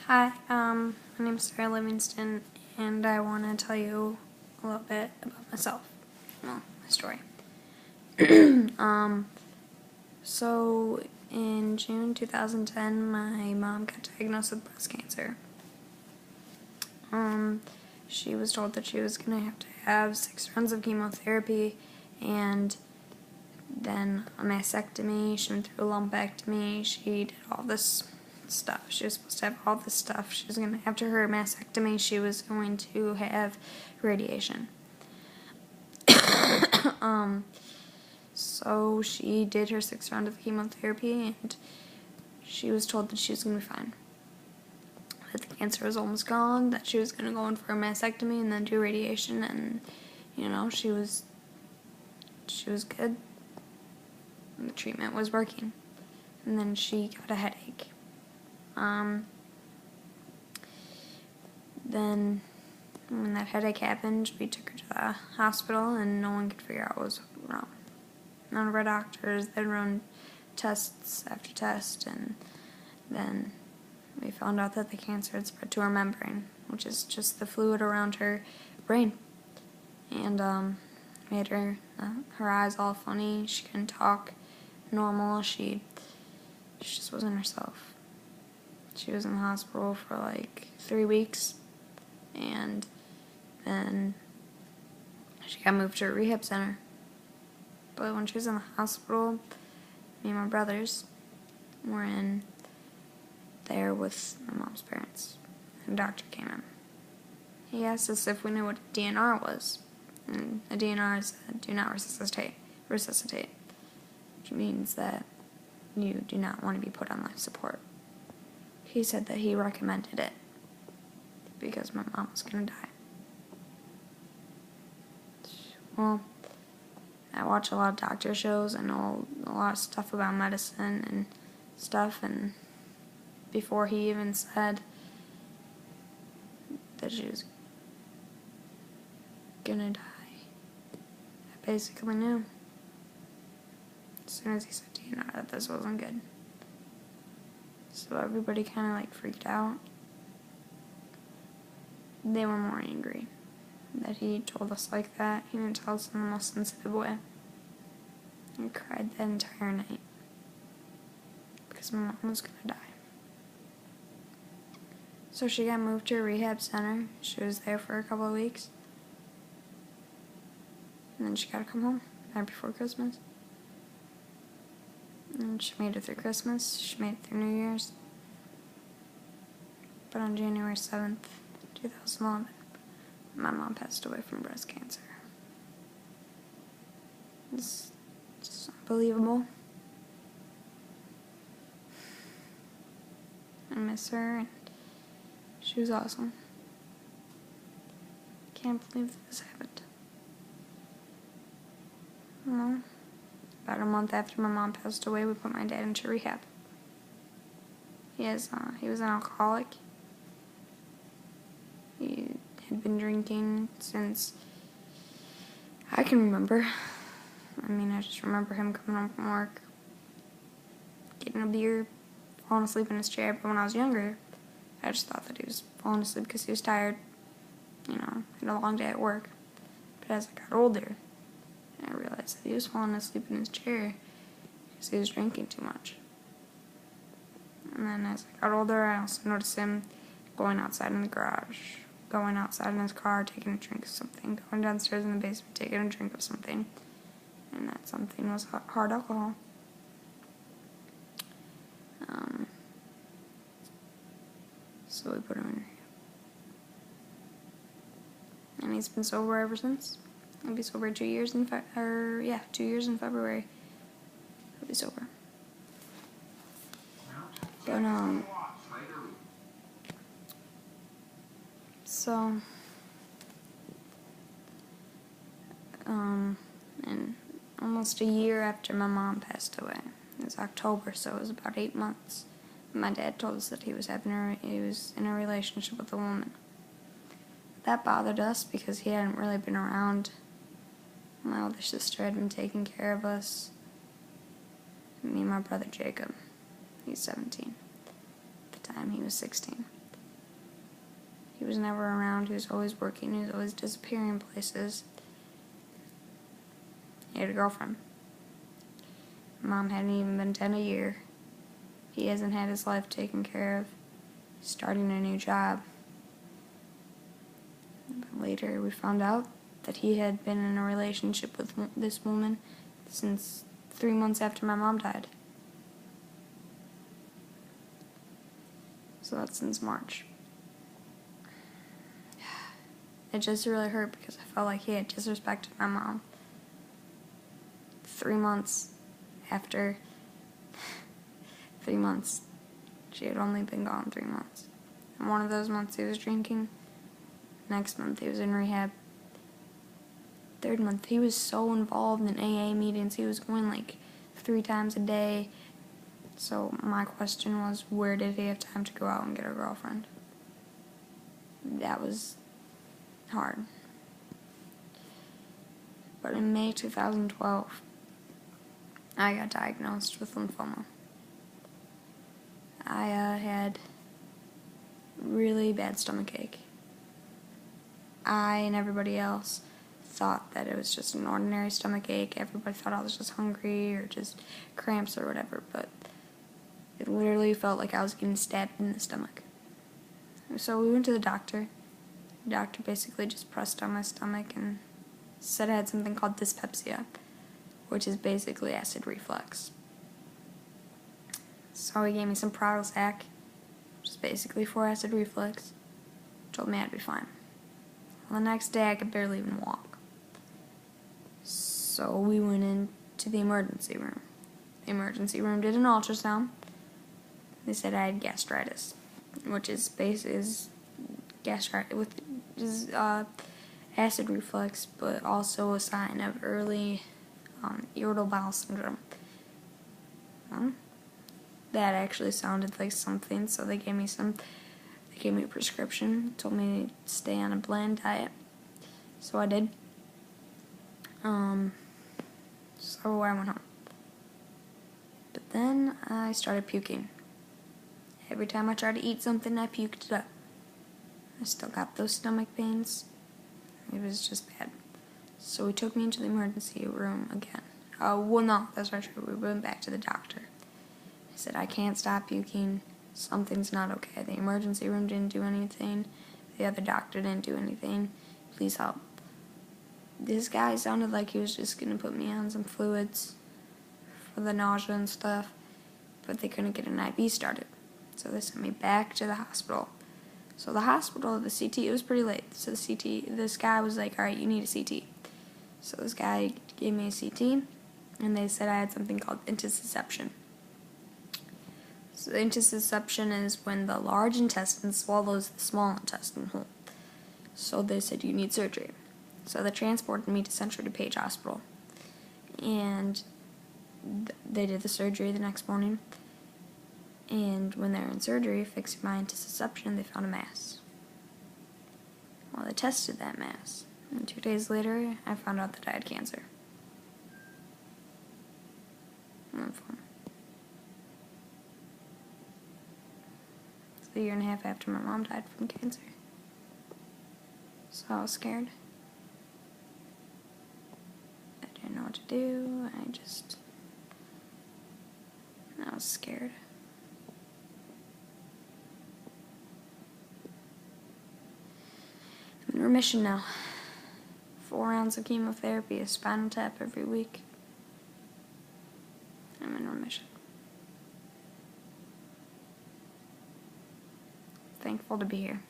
Hi, my name is Sarah Livingston, and I want to tell you a little bit about myself. Well, my story. So in June 2010, my mom got diagnosed with breast cancer. She was told that she was going to have 6 rounds of chemotherapy, and then a mastectomy. She went through a lumpectomy. She did all this stuff. She was supposed to have all this stuff. She was going to, after her mastectomy, she was going to have radiation. So she did her 6th round of chemotherapy, and she was told that she was going to be fine. That the cancer was almost gone, that she was going to go in for a mastectomy and then do radiation, and, she was good. And the treatment was working. And then she got a headache. Then when that headache happened, we took her to the hospital, and no one could figure out what was wrong. None of our doctors, they'd run tests after test, and then we found out that the cancer had spread to her membrane, which is just the fluid around her brain. And made her eyes all funny. She couldn't talk normal. She just wasn't herself. She was in the hospital for like 3 weeks, and then she got moved to a rehab center. But when she was in the hospital, me and my brothers were in there with my mom's parents, and the doctor came in. He asked us if we knew what a DNR was, and a DNR is a do not resuscitate, which means that you do not want to be put on life support. He said that he recommended it because my mom was going to die. Well, I watch a lot of doctor shows. I know a lot of stuff about medicine and stuff, and before he even said that she was gonna die, I basically knew. As soon as he said DNR, that this wasn't good. So everybody kind of freaked out. They were more angry that he told us like that. He didn't tell us in the most sensitive way. I cried that entire night because my mom was gonna die. So she got moved to a rehab center. She was there for a couple of weeks. And then she got to come home right before Christmas. And she made it through Christmas. She made it through New Year's. But on January 7th, 2011, my mom passed away from breast cancer. It's just unbelievable. I miss her, and she was awesome. Can't believe that this happened. Well, about a month after my mom passed away, we put my dad into rehab. He was an alcoholic. He had been drinking since I can remember. I just remember him coming home from work, getting a beer, falling asleep in his chair. But when I was younger, I just thought that he was falling asleep because he was tired. Had a long day at work. But as I got older, I realized that he was falling asleep in his chair because he was drinking too much. And then as I got older, I also noticed him going outside in the garage, going outside in his car, taking a drink of something, going downstairs in the basement, taking a drink of something. And that something was hard alcohol. So we put him in rehab. And he's been sober ever since. He'll be sober 2 years in 2 years in February. He'll be sober. But and almost a year after my mom passed away, it was October, so it was about 8 months. My dad told us that he was in a relationship with a woman. That bothered us because he hadn't really been around. My older sister had been taking care of us. Me and my brother Jacob. He's 17. At the time, he was 16. was never around. He was always working. He was always disappearing places. He had a girlfriend. Mom hadn't even been 10 a year. He hasn't had his life taken care of. He's starting a new job. But later we found out that he had been in a relationship with this woman since 3 months after my mom died. So that's since March. It just really hurt because I felt like he had disrespected my mom. 3 months after 3 months. She had only been gone 3 months. And one of those months he was drinking. Next month he was in rehab. Third month he was so involved in AA meetings. He was going like 3 times a day. So my question was, where did he have time to go out and get a girlfriend? That was hard. But in May 2012, I got diagnosed with lymphoma. I had really bad stomachache. I and everybody else thought that it was just an ordinary stomachache. Everybody thought I was just hungry or just cramps or whatever, but it literally felt like I was getting stabbed in the stomach. So we went to the doctor. The doctor basically just pressed on my stomach and said I had something called dyspepsia, which is basically acid reflux. So he gave me some Prozac, which is basically for acid reflux. Told me I'd be fine. Well, the next day I could barely even walk. So we went into the emergency room. The emergency room did an ultrasound. They said I had gastritis, which is acid reflux, but also a sign of early irritable bowel syndrome. That actually sounded like something, so they gave me a prescription, told me to stay on a bland diet. So I did. So I went home. But then I started puking. Every time I tried to eat something, I puked it up. I still got those stomach pains. It was just bad. So he took me into the emergency room again. Well, no, that's not true. We went back to the doctor. He said, I can't stop puking. Something's not okay. The emergency room didn't do anything. The other doctor didn't do anything. Please help. This guy sounded like he was just going to put me on some fluids for the nausea and stuff, but they couldn't get an IV started. So they sent me back to the hospital. So the hospital, the CT, it was pretty late. So the CT, this guy was like, all right, you need a CT. So this guy gave me a CT, and they said I had something called intussusception. So the intussusception is when the large intestine swallows the small intestine whole. So they said you need surgery. So they transported me to Central DuPage Hospital. And they did the surgery the next morning. And when they were in surgery, fixing my intussusception, they found a mass. Well, they tested that mass. And 2 days later, I found out that I had cancer. Lymphoma. It's a year and a half after my mom died from cancer. So I was scared. I didn't know what to do. I was scared. I'm in remission now. 4 rounds of chemotherapy, a spinal tap every week. I'm in remission. Thankful to be here.